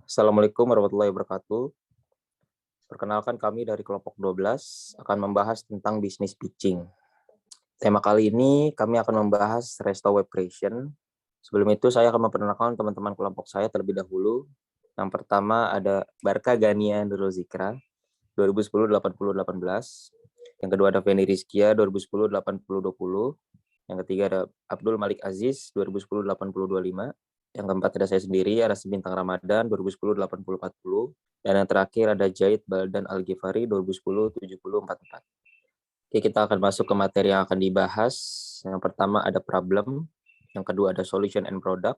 Assalamualaikum warahmatullahi wabarakatuh. Perkenalkan kami dari kelompok 12 akan membahas tentang bisnis pitching. Tema kali ini kami akan membahas Resto Web Creation. Sebelum itu saya akan memperkenalkan teman-teman kelompok saya terlebih dahulu. Yang pertama ada Barka Gania Nurul Zikra, 2010-80-18. Yang kedua ada Feni Rizkia, 2010-80-20. Yang ketiga ada Abdul Malik Aziz, 2010-80-25. Yang keempat ada saya sendiri, Aras Bintang Ramadan, 2010-80-40. Dan yang terakhir ada Jahid Baldan Al-Ghifari, 2010-70-44. Oke, kita akan masuk ke materi yang akan dibahas. Yang pertama ada problem, yang kedua ada solution and product,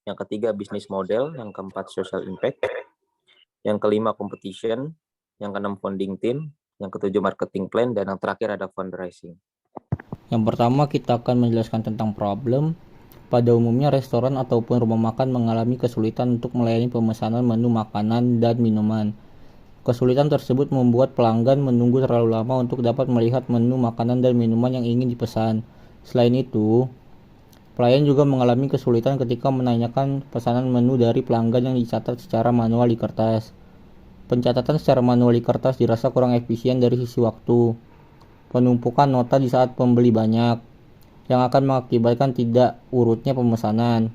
yang ketiga business model, yang keempat social impact, yang kelima competition, yang keenam founding team, yang ketujuh marketing plan, dan yang terakhir ada fundraising. Yang pertama kita akan menjelaskan tentang problem. Pada umumnya restoran ataupun rumah makan mengalami kesulitan untuk melayani pemesanan menu makanan dan minuman. Kesulitan tersebut membuat pelanggan menunggu terlalu lama untuk dapat melihat menu makanan dan minuman yang ingin dipesan. Selain itu, pelayan juga mengalami kesulitan ketika menanyakan pesanan menu dari pelanggan yang dicatat secara manual di kertas. Pencatatan secara manual di kertas dirasa kurang efisien dari sisi waktu. Penumpukan nota di saat pembeli banyak, yang akan mengakibatkan tidak urutnya pemesanan,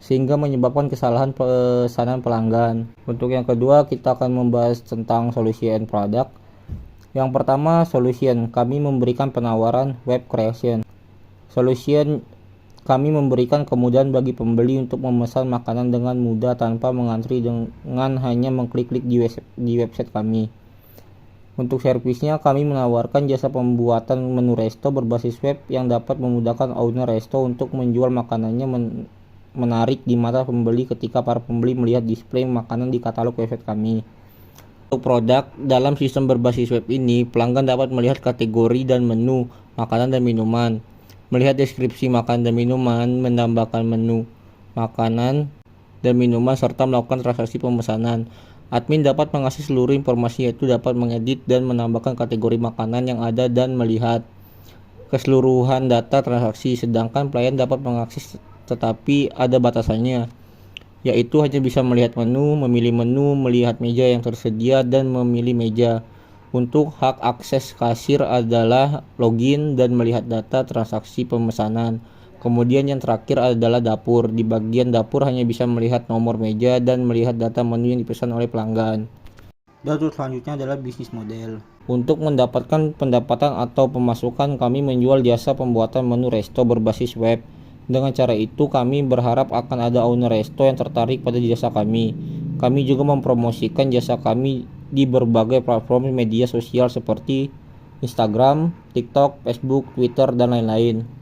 sehingga menyebabkan kesalahan pesanan pelanggan. Untuk yang kedua, kita akan membahas tentang solution product. Yang pertama, solution. Kami memberikan penawaran web creation. Solution, kami memberikan kemudahan bagi pembeli untuk memesan makanan dengan mudah tanpa mengantri dengan hanya mengklik-klik di website kami. Untuk servisnya, kami menawarkan jasa pembuatan menu resto berbasis web yang dapat memudahkan owner resto untuk menjual makanannya menarik di mata pembeli ketika para pembeli melihat display makanan di katalog website kami. Untuk produk, dalam sistem berbasis web ini, pelanggan dapat melihat kategori dan menu makanan dan minuman, melihat deskripsi makanan dan minuman, menambahkan menu makanan dan minuman, serta melakukan transaksi pemesanan. Admin dapat mengakses seluruh informasi, yaitu dapat mengedit dan menambahkan kategori makanan yang ada dan melihat keseluruhan data transaksi, sedangkan pelayan dapat mengakses tetapi ada batasannya, yaitu hanya bisa melihat menu, memilih menu, melihat meja yang tersedia, dan memilih meja. Untuk hak akses kasir adalah login dan melihat data transaksi pemesanan. Kemudian yang terakhir adalah dapur. Di bagian dapur hanya bisa melihat nomor meja dan melihat data menu yang dipesan oleh pelanggan. Dan selanjutnya adalah bisnis model. Untuk mendapatkan pendapatan atau pemasukan, kami menjual jasa pembuatan menu resto berbasis web. Dengan cara itu, kami berharap akan ada owner resto yang tertarik pada jasa kami. Kami juga mempromosikan jasa kami di berbagai platform media sosial seperti Instagram, TikTok, Facebook, Twitter, dan lain-lain.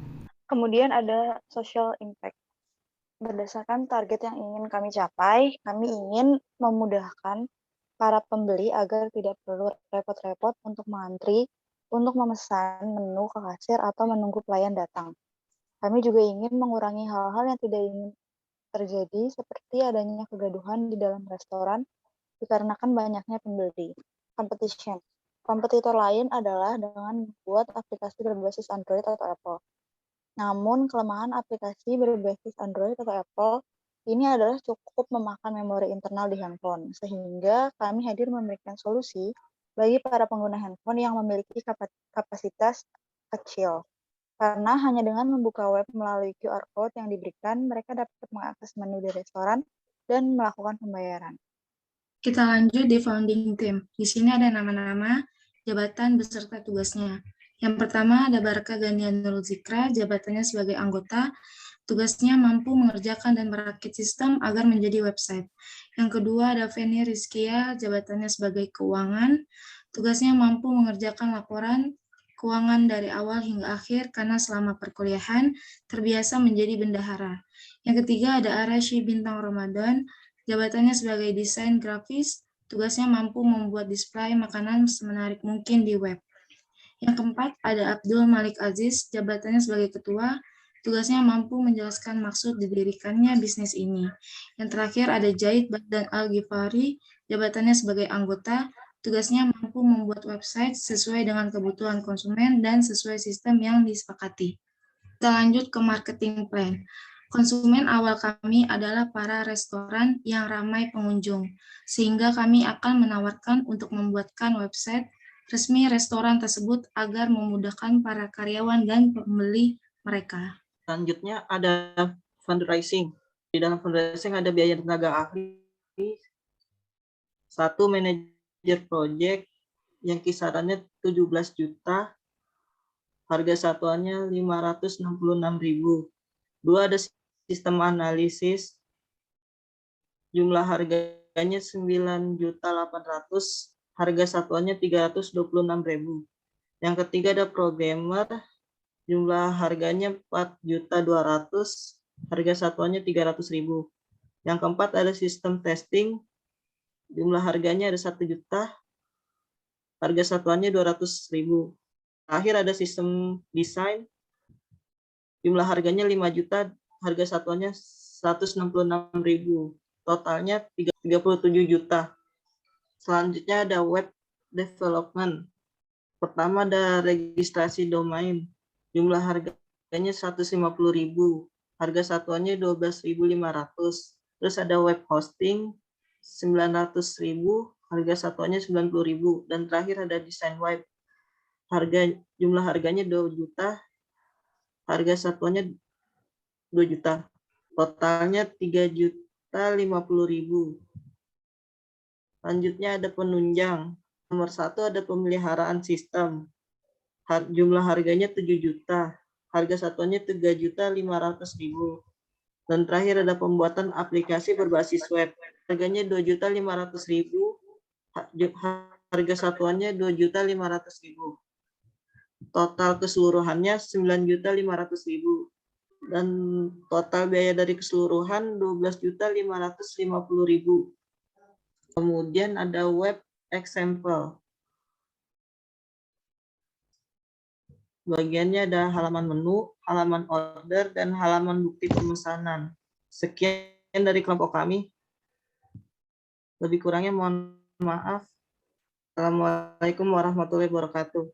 Kemudian ada social impact. Berdasarkan target yang ingin kami capai, kami ingin memudahkan para pembeli agar tidak perlu repot-repot untuk mengantri, untuk memesan menu ke kasir atau menunggu pelayan datang. Kami juga ingin mengurangi hal-hal yang tidak ingin terjadi seperti adanya kegaduhan di dalam restoran dikarenakan banyaknya pembeli. Competition. Kompetitor lain adalah dengan membuat aplikasi berbasis Android atau Apple. Namun, kelemahan aplikasi berbasis Android atau Apple ini adalah cukup memakan memori internal di handphone, sehingga kami hadir memberikan solusi bagi para pengguna handphone yang memiliki kapasitas kecil. Karena hanya dengan membuka web melalui QR Code yang diberikan, mereka dapat mengakses menu di restoran dan melakukan pembayaran. Kita lanjut di founding team. Di sini ada nama-nama, jabatan beserta tugasnya. Yang pertama ada Barka Gania Nurul Zikra, jabatannya sebagai anggota, tugasnya mampu mengerjakan dan merakit sistem agar menjadi website. Yang kedua ada Feni Rizkia, jabatannya sebagai keuangan, tugasnya mampu mengerjakan laporan keuangan dari awal hingga akhir karena selama perkuliahan terbiasa menjadi bendahara. Yang ketiga ada Arashi Bintang Ramadan, jabatannya sebagai desain grafis, tugasnya mampu membuat display makanan semenarik mungkin di web. Yang keempat, ada Abdul Malik Aziz, jabatannya sebagai ketua, tugasnya mampu menjelaskan maksud didirikannya bisnis ini. Yang terakhir, ada Jahid Baldan Al-Ghifari, jabatannya sebagai anggota, tugasnya mampu membuat website sesuai dengan kebutuhan konsumen dan sesuai sistem yang disepakati. Kita lanjut ke marketing plan. Konsumen awal kami adalah para restoran yang ramai pengunjung, sehingga kami akan menawarkan untuk membuatkan website resmi restoran tersebut agar memudahkan para karyawan dan pembeli mereka. Selanjutnya ada fundraising. Di dalam fundraising ada biaya tenaga ahli, 1 manajer project yang kisarannya 17 juta, harga satuannya 566.000. 2 ada sistem analisis, jumlah harganya 9.800.000, harga satuannya 326.000. Yang ketiga ada programmer, jumlah harganya 4.200.000, harga satuannya 300.000. Yang keempat ada sistem testing, jumlah harganya ada 1 juta, harga satuannya 200.000. Terakhir ada sistem desain, jumlah harganya 5 juta, harga satuannya 166.000. Totalnya 37 juta. Selanjutnya ada web development. Pertama ada registrasi domain, jumlah harganya 150.000, harga satuannya 12.500. Terus ada web hosting 900.000, harga satuannya 90.000. Dan terakhir ada desain web, jumlah harganya 2 juta, harga satuannya 2 juta. Totalnya 3.050.000. Selanjutnya ada penunjang. Nomor 1 ada pemeliharaan sistem. Jumlah harganya 7 juta. Harga satuannya 3.500.000. Dan terakhir ada pembuatan aplikasi berbasis web. Harganya 2.500.000. Harga satuannya 2.500.000. Total keseluruhannya 9.500.000. Dan total biaya dari keseluruhan 12.550.000. Kemudian ada web example. Bagiannya ada halaman menu, halaman order, dan halaman bukti pemesanan. Sekian dari kelompok kami. Lebih kurangnya mohon maaf. Assalamualaikum warahmatullahi wabarakatuh.